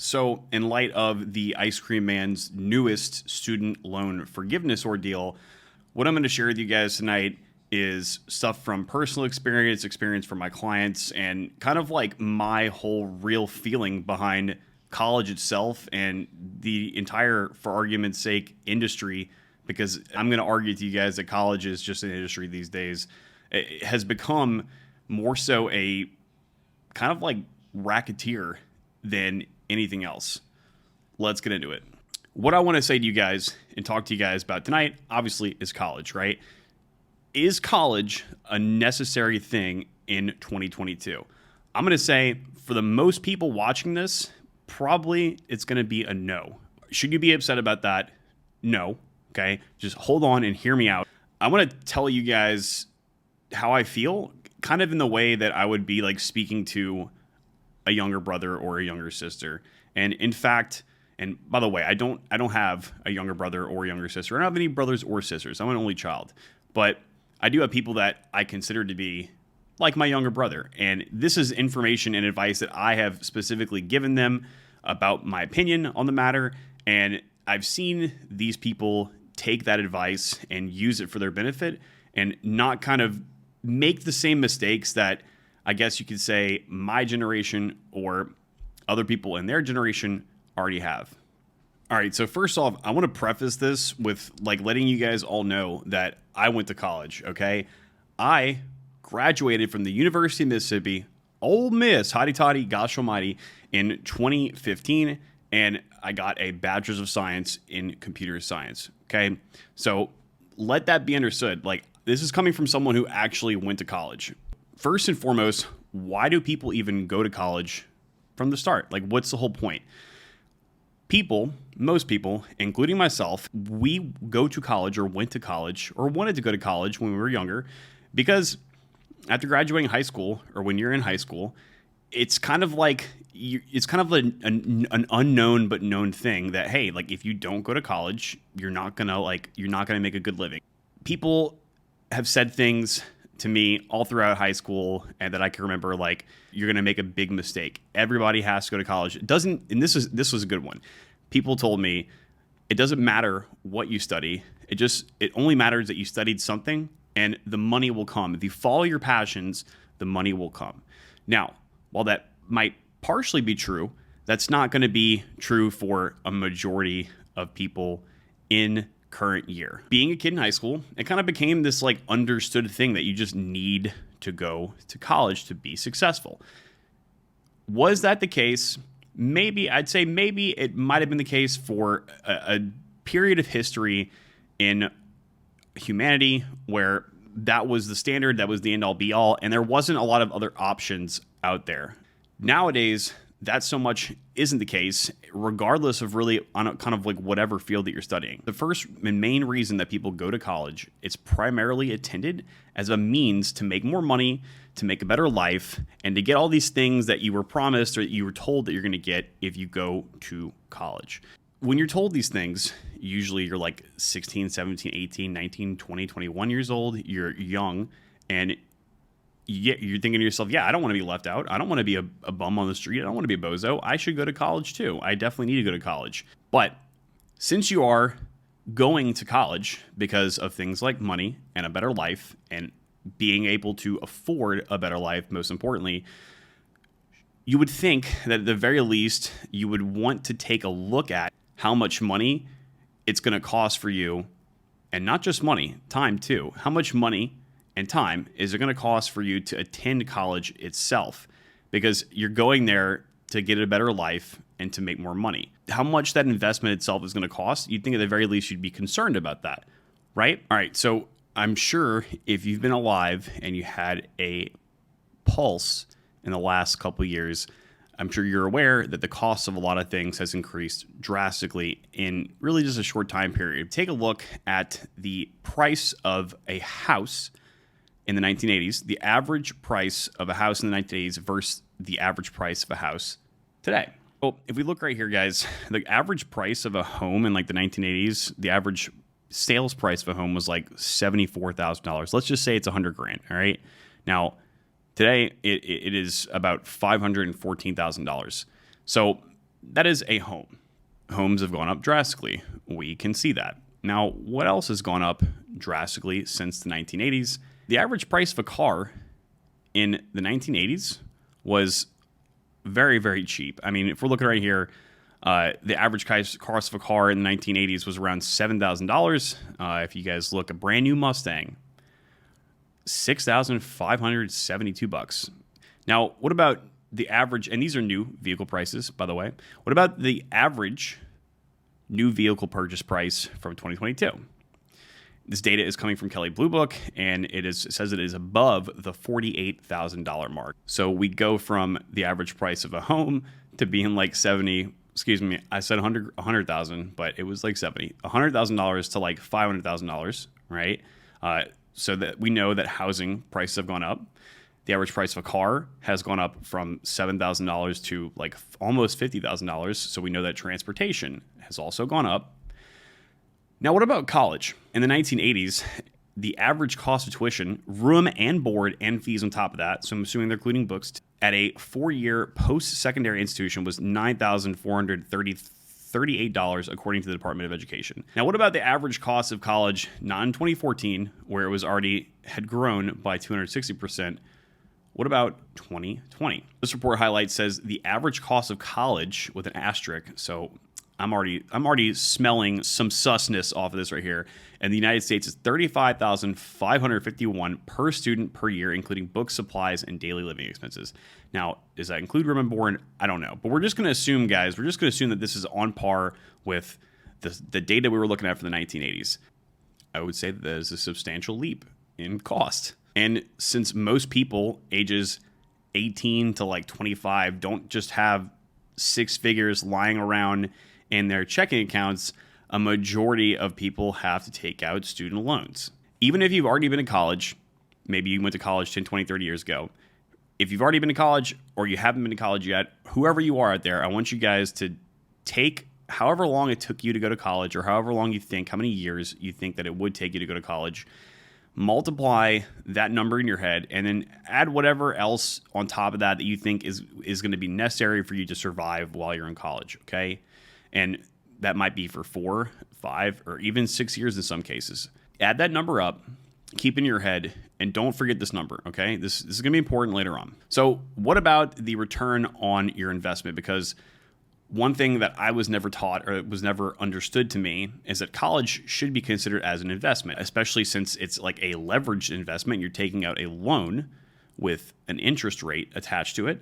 So, in light of the Ice Cream Man's newest student loan forgiveness ordeal, what I'm going to share with you guys tonight is stuff from personal experience from my clients, and kind of like my whole real feeling behind college itself and the entire, for argument's sake, industry. Because I'm going to argue to you guys that college is just an industry these days. It has become more so a kind of like racketeer than anything else. Let's get into it. What I want to say to you guys and talk to you guys about tonight, obviously, is college, right? Is college a necessary thing in 2022? I'm going to say, for the most people watching this, probably it's going to be a no. Should you be upset about that? No. Okay, just hold on and hear me out. I want to tell you guys how I feel, kind of in the way that I would be like speaking to a younger brother or a younger sister. And in fact, and by the way, I don't have a younger brother or younger sister. I don't have any brothers or sisters. I'm an only child. But I do have people that I consider to be like my younger brother. And this is information and advice that I have specifically given them about my opinion on the matter. And I've seen these people take that advice and use it for their benefit and not kind of make the same mistakes that I guess you could say my generation or other people in their generation already have. All right, so first off, I want to preface this with like letting you guys all know that I went to college, okay? I graduated from the University of Mississippi, Ole Miss, hotty toddy, gosh almighty, in 2015, and I got a Bachelor's of Science in Computer Science, okay? So let that be understood. Like, this is coming from someone who actually went to college. First and foremost, why do people even go to college from the start? Like, what's the whole point? People, most people, including myself, we go to college or went to college or wanted to go to college when we were younger because after graduating high school or when you're in high school, it's kind of like it's kind of an unknown but known thing that, hey, like if you don't go to college, you're not gonna make a good living. People have said things to me all throughout high school and that I can remember, like, you're going to make a big mistake. Everybody has to go to college. It doesn't, and this was a good one. People told me it doesn't matter what you study. It only matters that you studied something and the money will come. If you follow your passions, the money will come. Now, while that might partially be true, that's not going to be true for a majority of people in current year. Being a kid in high school, it kind of became this like understood thing that you just need to go to college to be successful. Was that the case? Maybe. I'd say maybe it might have been the case for a period of history in humanity where that was the standard, that was the end all be all, and there wasn't a lot of other options out there. Nowadays, that so much isn't the case, regardless of really on a kind of like whatever field that you're studying. The first and main reason that people go to college, it's primarily intended as a means to make more money, to make a better life, and to get all these things that you were promised or you were told that you're going to get if you go to college. When you're told these things, usually you're like 16, 17, 18, 19, 20, 21 years old, you're young, and you're thinking to yourself, yeah, I don't want to be left out. I don't want to be a bum on the street. I don't want to be a bozo. I should go to college too. I definitely need to go to college. But since you are going to college because of things like money and a better life and being able to afford a better life, most importantly, you would think that at the very least, you would want to take a look at how much money it's going to cost for you. And not just money, time too. How much money and time is it going to cost for you to attend college itself? Because you're going there to get a better life and to make more money. How much that investment itself is going to cost, you'd think at the very least you'd be concerned about that, right? All right, so I'm sure if you've been alive and you had a pulse in the last couple of years, I'm sure you're aware that the cost of a lot of things has increased drastically in really just a short time period. Take a look at the price of a house in the 1980s, the average price of a house in the 1980s versus the average price of a house today. Well, if we look right here, guys, the average price of a home in like the 1980s, the average sales price of a home was like $74,000. Let's just say it's $100,000. All right. Now, today it is about $514,000. So that is a home. Homes have gone up drastically. We can see that. Now, what else has gone up drastically since the 1980s? The average price of a car in the 1980s was very, very cheap. I mean, if we're looking right here, the average cost of a car in the 1980s was around $7,000. If you guys look, a brand new Mustang, $6,572. Now, what about the average, and these are new vehicle prices, by the way. What about the average new vehicle purchase price from 2022? This data is coming from Kelley Blue Book, and it says it is above the $48,000 mark. So we go from the average price of a home to being like 70. Excuse me, I said 100,000, but it was like 70. $100,000 to like $500,000, right? So that we know that housing prices have gone up. The average price of a car has gone up from $7,000 to like almost $50,000. So we know that transportation has also gone up. Now, what about college? In the 1980s, the average cost of tuition, room and board and fees on top of that, so I'm assuming they're including books, at a 4-year post-secondary institution was $9,438 according to the Department of Education. Now, what about the average cost of college, not in 2014, where it was already had grown by 260%? What about 2020? This report highlights says the average cost of college with an asterisk. So I'm already smelling some susness off of this right here. And the United States is $35,551 per student per year, including books, supplies, and daily living expenses. Now, does that include room and board? I don't know. But we're just going to assume, guys, that this is on par with the data we were looking at for the 1980s. I would say that is a substantial leap in cost. And since most people ages 18 to like 25 don't just have six figures lying around in their checking accounts, a majority of people have to take out student loans. Even if you've already been to college, maybe you went to college 10, 20, 30 years ago. If you've already been to college or you haven't been to college yet, whoever you are out there, I want you guys to take however long it took you to go to college or however long you think, how many years you think that it would take you to go to college, multiply that number in your head, and then add whatever else on top of that you think is going to be necessary for you to survive while you're in college, okay? And that might be for 4, 5, or even 6 years in some cases. Add that number up, keep in your head, and don't forget this number, okay? This is going to be important later on. So what about the return on your investment? Because one thing that I was never taught or was never understood to me is that college should be considered as an investment, especially since it's like a leveraged investment. You're taking out a loan with an interest rate attached to it.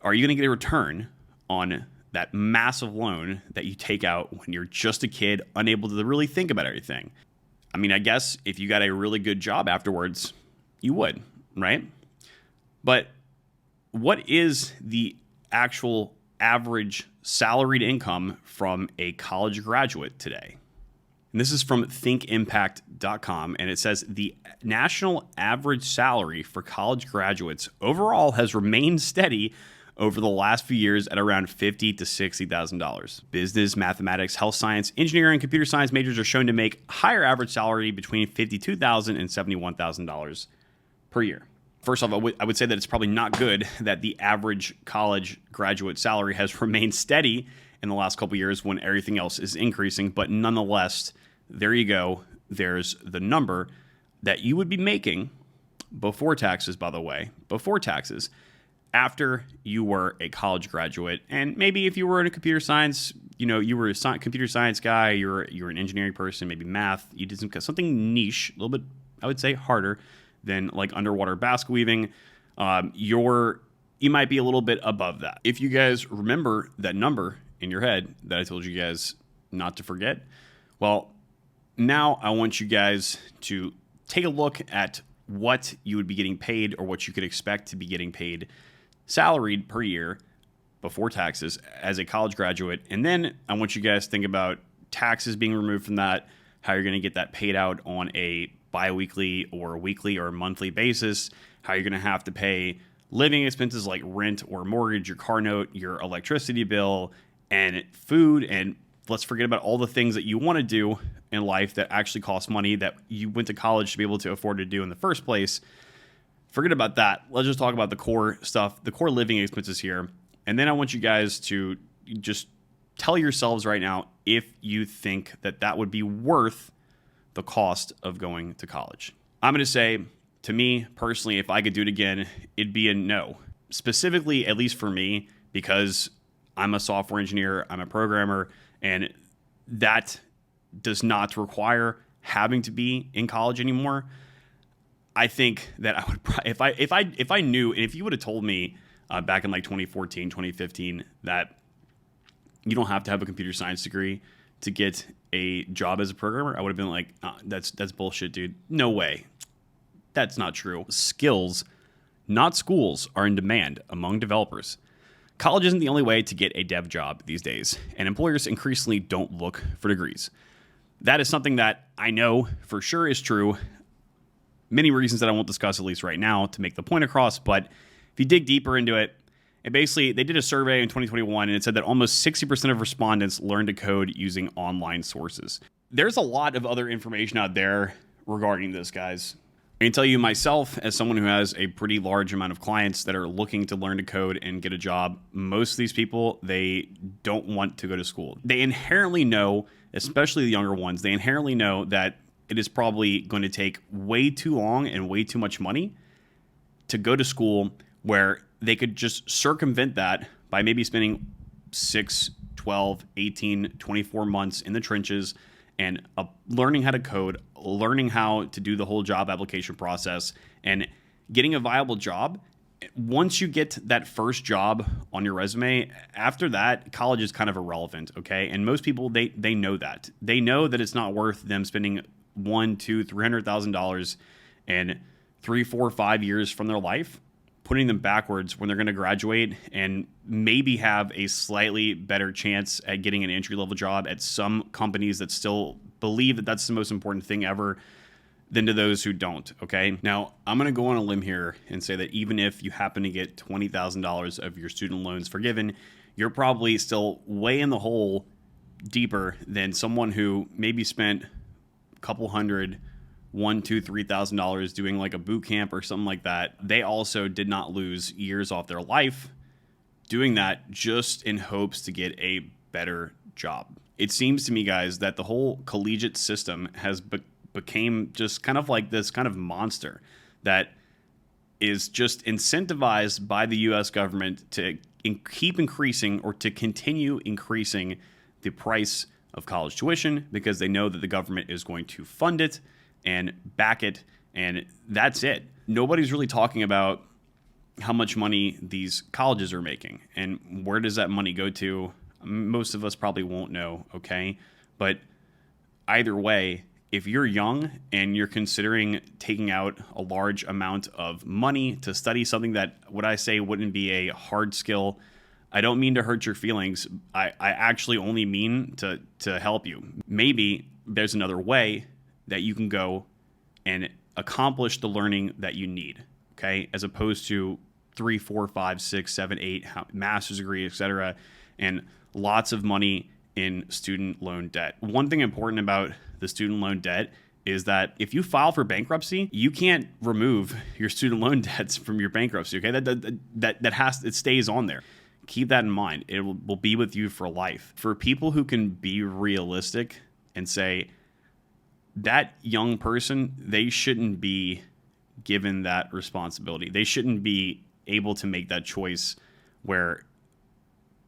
Are you going to get a return on that massive loan that you take out when you're just a kid, unable to really think about everything? I mean, I guess if you got a really good job afterwards, you would, right? But what is the actual average salaried income from a college graduate today? And this is from thinkimpact.com, and it says the national average salary for college graduates overall has remained steady over the last few years at around $50,000 to $60,000. Business, mathematics, health science, engineering, and computer science majors are shown to make higher average salary between $52,000 and $71,000 per year. First off, I would say that it's probably not good that the average college graduate salary has remained steady in the last couple of years when everything else is increasing. But nonetheless, there you go. There's the number that you would be making before taxes, by the way, before taxes, after you were a college graduate. And maybe if you were in a computer science, you were a computer science guy, you're an engineering person, maybe math, you did something niche, a little bit, I would say, harder than like underwater basket weaving, you might be a little bit above that. If you guys remember that number in your head that I told you guys not to forget, well, now I want you guys to take a look at what you would be getting paid or what you could expect to be getting paid salaried per year before taxes as a college graduate. And then I want you guys to think about taxes being removed from that, how you're going to get that paid out on a bi-weekly or weekly or monthly basis, how you're going to have to pay living expenses like rent or mortgage, your car note, your electricity bill, and food. And let's forget about all the things that you want to do in life that actually cost money that you went to college to be able to afford to do in the first place. Forget about that. Let's just talk about the core stuff, the core living expenses here. And then I want you guys to just tell yourselves right now if you think that that would be worth the cost of going to college. I'm going to say, to me personally, if I could do it again, it'd be a no. Specifically, at least for me, because I'm a software engineer, I'm a programmer, and that does not require having to be in college anymore. I think that I would, if I knew, and if you would have told me back in like 2014, 2015, that you don't have to have a computer science degree to get a job as a programmer, I would have been like, that's bullshit, dude. No way. That's not true. Skills, not schools, are in demand among developers. College isn't the only way to get a dev job these days, and employers increasingly don't look for degrees. That is something that I know for sure is true. Many reasons that I won't discuss, at least right now, to make the point across, but if you dig deeper into it, they did a survey in 2021, and it said that almost 60% of respondents learned to code using online sources. There's a lot of other information out there regarding this, guys. I can tell you myself, as someone who has a pretty large amount of clients that are looking to learn to code and get a job, most of these people, they don't want to go to school. They inherently know, especially the younger ones, they inherently know that it is probably going to take way too long and way too much money to go to school, where they could just circumvent that by maybe spending 6, 12, 18, 24 months in the trenches and learning how to code, learning how to do the whole job application process, and getting a viable job. Once you get that first job on your resume, after that, college is kind of irrelevant, okay? And most people, they know that. They know that it's not worth them spending $100,000, $200,000, $300,000 and 3, 4, 5 years from their life, putting them backwards when they're going to graduate and maybe have a slightly better chance at getting an entry-level job at some companies that still believe that that's the most important thing ever, than to those who don't, okay? Now, I'm going to go on a limb here and say that even if you happen to get $20,000 of your student loans forgiven, you're probably still way in the hole deeper than someone who maybe spent a couple hundred, $1,000, $2,000, $3,000 doing like a boot camp or something like that. They also did not lose years off their life doing that just in hopes to get a better job. It seems to me, guys, that the whole collegiate system has became just kind of like this kind of monster that is just incentivized by the U.S. government to keep increasing or to continue increasing the price of college tuition, because they know that the government is going to fund it and back it, and that's it. Nobody's really talking about how much money these colleges are making and where does that money go to. Most of us probably won't know, okay? But either way, if you're young and you're considering taking out a large amount of money to study something that, what I say, wouldn't be a hard skill, I don't mean to hurt your feelings. I actually only mean to help you. Maybe there's another way that you can go and accomplish the learning that you need, okay? As opposed to 3, 4, 5, 6, 7, 8 master's degree, etc., and lots of money in student loan debt. One thing important about the student loan debt is that if you file for bankruptcy, you can't remove your student loan debts from your bankruptcy, okay? It stays on there. Keep that in mind. It will be with you for life. For people who can be realistic and say, that young person, they shouldn't be given that responsibility. They shouldn't be able to make that choice where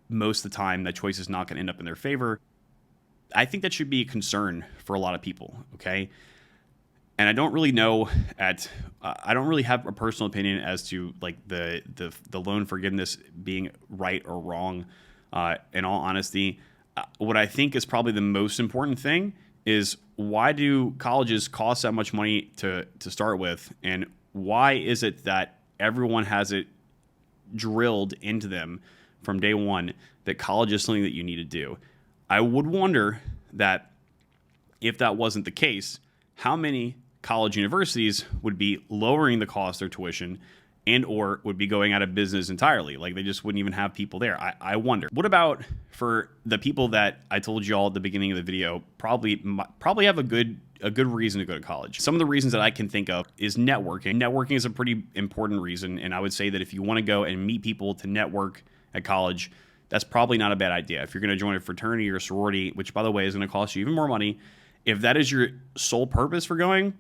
most of the time that choice is not going to end up in their favor. I think that should be a concern for a lot of people, okay? And I don't really know I don't really have a personal opinion as to like the loan forgiveness being right or wrong. In all honesty, what I think is probably the most important thing is, why do colleges cost that much money to start with? And why is it that everyone has it drilled into them from day one that college is something that you need to do? I would wonder that if that wasn't the case, how many college universities would be lowering the cost of their tuition and or would be going out of business entirely. Like, they just wouldn't even have people there. I wonder. What about for the people that I told you all at the beginning of the video probably have a good reason to go to college? Some of the reasons that I can think of is networking. Networking is a pretty important reason, and I would say that if you want to go and meet people to network at college, that's probably not a bad idea. If you're going to join a fraternity or sorority, which by the way is going to cost you even more money, if that is your sole purpose for going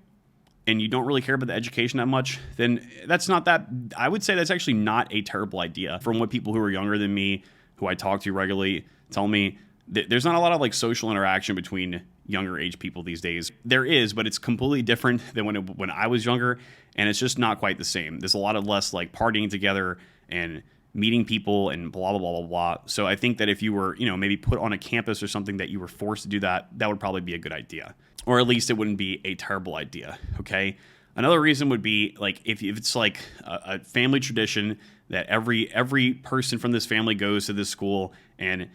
and you don't really care about the education that much, then that's not that, I would say that's actually not a terrible idea. From what people who are younger than me, who I talk to regularly, tell me, there's not a lot of like social interaction between younger age people these days. There is, but it's completely different than when I was younger, and it's just not quite the same. There's a lot of less like partying together and meeting people and blah, blah, blah, blah, blah. So I think that if you were, maybe put on a campus or something that you were forced to do that, that would probably be a good idea. Or at least it wouldn't be a terrible idea, okay? Another reason would be like if it's like a family tradition that every person from this family goes to this school, and,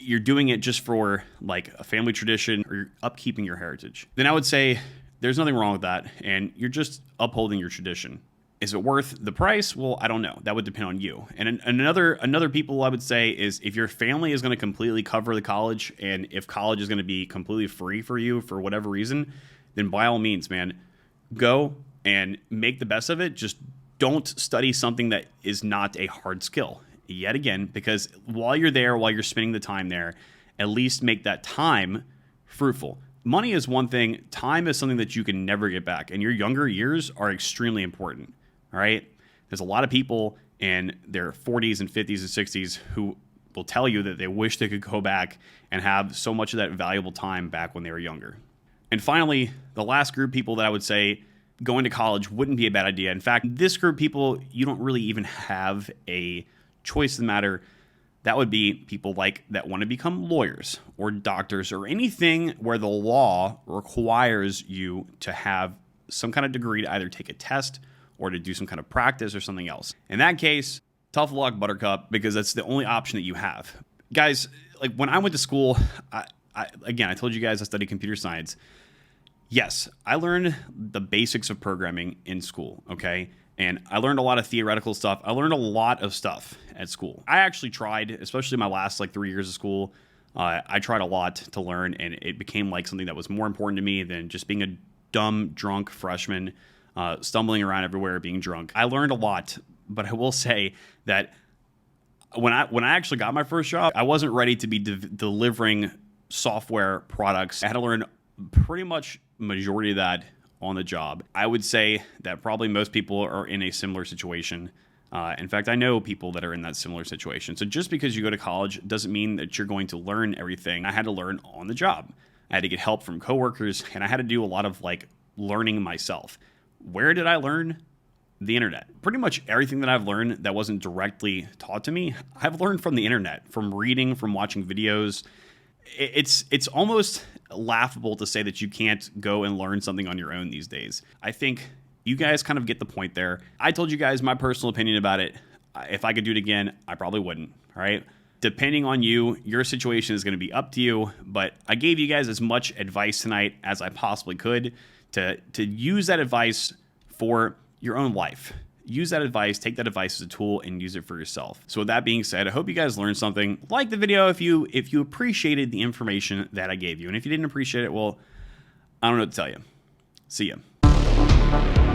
you're doing it just for like a family tradition, or you're upkeeping your heritage, then I would say there's nothing wrong with that, and you're just upholding your tradition. Is it worth the price? Well, I don't know. That would depend on you. And another people I would say is if your family is going to completely cover the college, and if college is going to be completely free for you for whatever reason, then by all means, man, go and make the best of it. Just don't study something that is not a hard skill yet again, because while you're there, while you're spending the time there, at least make that time fruitful. Money is one thing. Time is something that you can never get back. And your younger years are extremely important. All right. There's a lot of people in their 40s and 50s and 60s who will tell you that they wish they could go back and have so much of that valuable time back when they were younger. And finally, the last group of people that I would say going to college wouldn't be a bad idea. In fact, this group of people, you don't really even have a choice in the matter. That would be people like that want to become lawyers or doctors or anything where the law requires you to have some kind of degree to either take a test or to do some kind of practice or something else. In that case, tough luck, buttercup, because that's the only option that you have. Guys, like when I went to school, I told you guys I studied computer science. Yes, I learned the basics of programming in school, okay? And I learned a lot of theoretical stuff. I learned a lot of stuff at school. I actually tried, especially my last 3 years of school, I tried a lot to learn, and it became like something that was more important to me than just being a dumb, drunk freshman stumbling around everywhere, being drunk. I learned a lot, but I will say that when I actually got my first job, I wasn't ready to be delivering software products. I had to learn pretty much majority of that on the job. I would say that probably most people are in a similar situation. In fact, I know people that are in that similar situation. So just because you go to college doesn't mean that you're going to learn everything. I had to learn on the job. I had to get help from coworkers, and I had to do a lot of learning myself. Where did I learn? The internet. Pretty much everything that I've learned that wasn't directly taught to me, I've learned from the internet, from reading, from watching videos. It's almost laughable to say that you can't go and learn something on your own these days. I think you guys kind of get the point there. I told you guys my personal opinion about it. If I could do it again, I probably wouldn't. All right. Depending on you, your situation is going to be up to you. But I gave you guys as much advice tonight as I possibly could to use that advice for your own life. Use that advice, take that advice as a tool, and use it for yourself. So with that being said, I hope you guys learned something. Like the video if you appreciated the information that I gave you. And if you didn't appreciate it, well, I don't know what to tell you. See ya.